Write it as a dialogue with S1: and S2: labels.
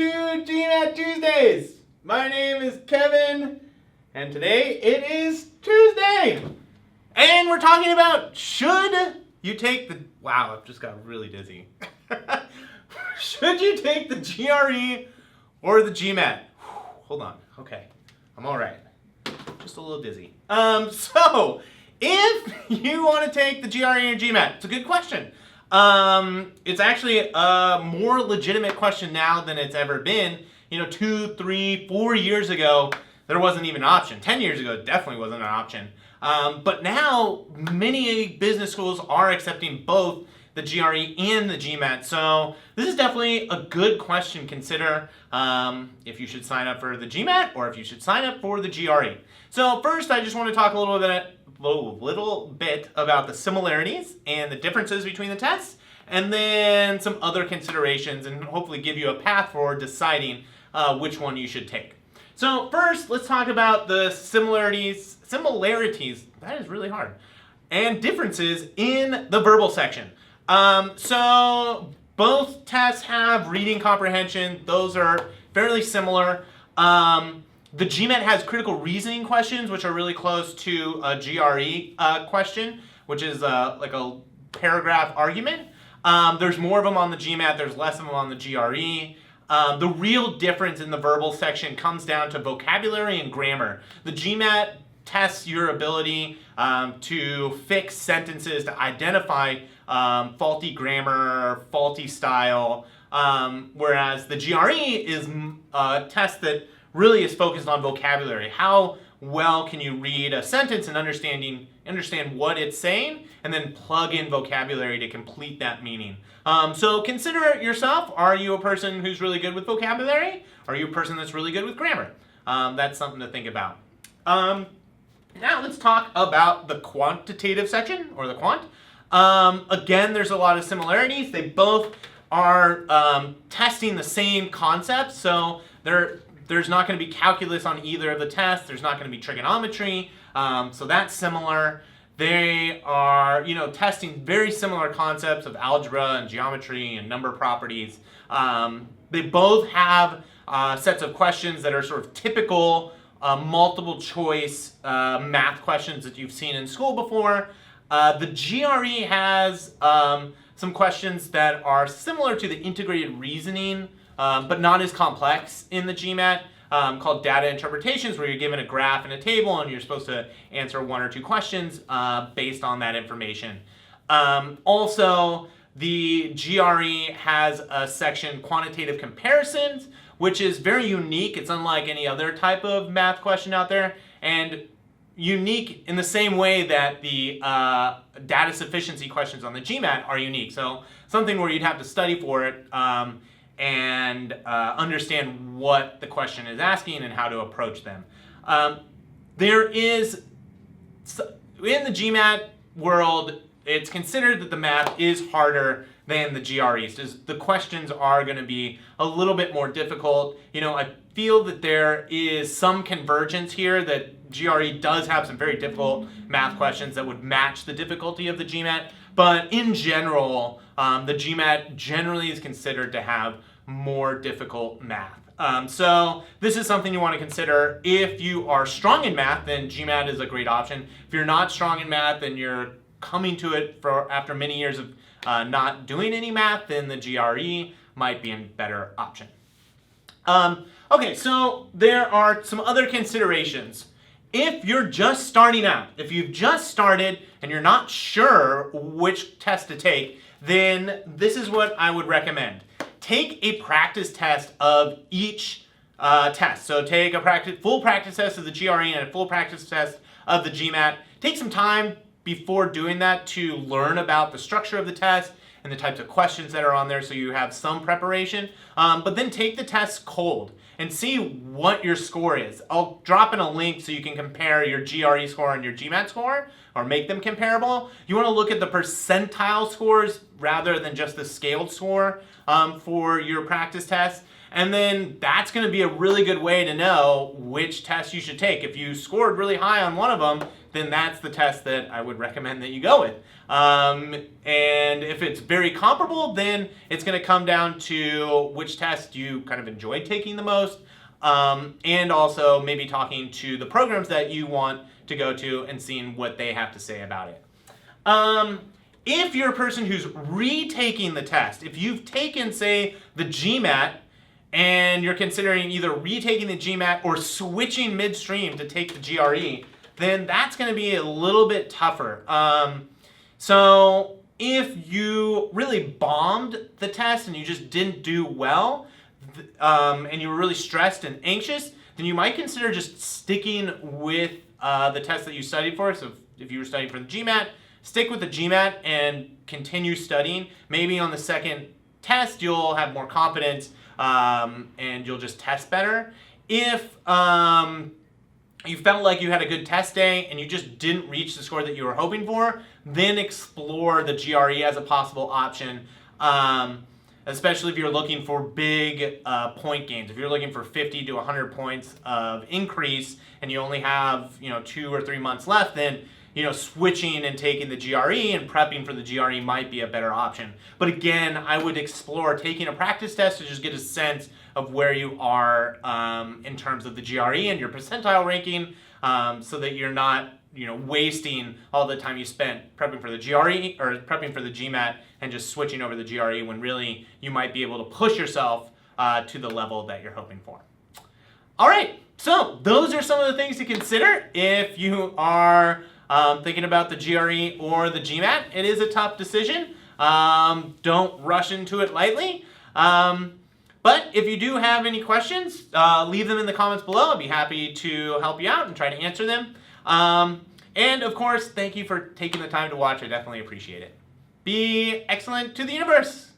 S1: to GMAT Tuesdays. My name is Kevin, and today it is Tuesday. And we're talking about should you take the... Wow, I've just got really dizzy. Should you take the GRE or the GMAT? Hold on. Okay. I'm all right. Just a little dizzy. So, if you want to take the GRE and GMAT, it's a good question. It's actually a more legitimate question now than it's ever been. 2, 3, 4 years ago, there wasn't even an option. 10 years ago, it definitely wasn't an option. But now, many business schools are accepting both the GRE and the GMAT. So this is definitely a good question to consider if you should sign up for the GMAT or if you should sign up for the GRE. So first, I just want to talk a little bit about the similarities and the differences between the tests, and then some other considerations, and hopefully give you a path for deciding which one you should take. So first, let's talk about the similarities, that is really hard, and differences in the verbal section. So both tests have reading comprehension. Those are fairly similar. The GMAT has critical reasoning questions, which are really close to a GRE question, which is like a paragraph argument. There's more of them on the GMAT. There's less of them on the GRE. The real difference in the verbal section comes down to vocabulary and grammar. The GMAT tests your ability to fix sentences, to identify faulty grammar, faulty style, whereas the GRE is a test that really is focused on vocabulary. How well can you read a sentence and understand what it's saying, and then plug in vocabulary to complete that meaning. So consider yourself. Are you a person who's really good with vocabulary? Are you a person that's really good with grammar? That's something to think about. Now let's talk about the quantitative section, or the quant. Again, there's a lot of similarities. They both are testing the same concepts, so there's not going to be calculus on either of the tests. There's not going to be trigonometry, so that's similar. They are, testing very similar concepts of algebra and geometry and number properties. They both have sets of questions that are sort of typical multiple choice math questions that you've seen in school before. The GRE has some questions that are similar to the integrated reasoning, but not as complex in the GMAT, called data interpretations, where you're given a graph and a table and you're supposed to answer 1 or 2 questions based on that information. Also, the GRE has a section, quantitative comparisons, which is very unique. It's unlike any other type of math question out there, and unique in the same way that the data sufficiency questions on the GMAT are unique. So something where you'd have to study for it and understand what the question is asking and how to approach them. There is, in the GMAT world, it's considered that the math is harder than the GREs. The questions are going to be a little bit more difficult. I feel that there is some convergence here, that GRE does have some very difficult math questions that would match the difficulty of the GMAT, but in general, the GMAT generally is considered to have more difficult math. So this is something you want to consider. If you are strong in math, then GMAT is a great option. If you're not strong in math and you're coming to it after many years of not doing any math, then the GRE might be a better option. Okay, so there are some other considerations. If you're just starting out, if you've just started and you're not sure which test to take, then this is what I would recommend. Take a practice test of each test. So take a full practice test of the GRE and a full practice test of the GMAT. Take some time before doing that to learn about the structure of the test and the types of questions that are on there, so you have some preparation. But then take the test cold and see what your score is. I'll drop in a link so you can compare your GRE score and your GMAT score, or make them comparable. You want to look at the percentile scores rather than just the scaled score for your practice test. And then that's going to be a really good way to know which test you should take. If you scored really high on one of them, then that's the test that I would recommend that you go with. And if it's very comparable, then it's going to come down to which test you kind of enjoy taking the most, and also maybe talking to the programs that you want to go to and seeing what they have to say about it. If you're a person who's retaking the test, if you've taken, say, the GMAT, and you're considering either retaking the GMAT or switching midstream to take the GRE, then that's going to be a little bit tougher. So if you really bombed the test and you just didn't do well, and you were really stressed and anxious, then you might consider just sticking with the test that you studied for. So if you were studying for the GMAT, stick with the GMAT and continue studying. Maybe on the second test you'll have more confidence, and you'll just test better. If you felt like you had a good test day and you just didn't reach the score that you were hoping for, then explore the GRE as a possible option, especially if you're looking for big point gains. If you're looking for 50 to 100 points of increase and you only have 2 or 3 months left, then switching and taking the GRE and prepping for the GRE might be a better option. But again, I would explore taking a practice test to just get a sense of where you are in terms of the GRE and your percentile ranking, so that you're not wasting all the time you spent prepping for the GRE or prepping for the GMAT and just switching over the GRE when really you might be able to push yourself to the level that you're hoping for. All right, so those are some of the things to consider if you are thinking about the GRE or the GMAT. It is a tough decision. Don't rush into it lightly. But if you do have any questions, leave them in the comments below. I'd be happy to help you out and try to answer them. And of course, thank you for taking the time to watch. I definitely appreciate it. Be excellent to the universe.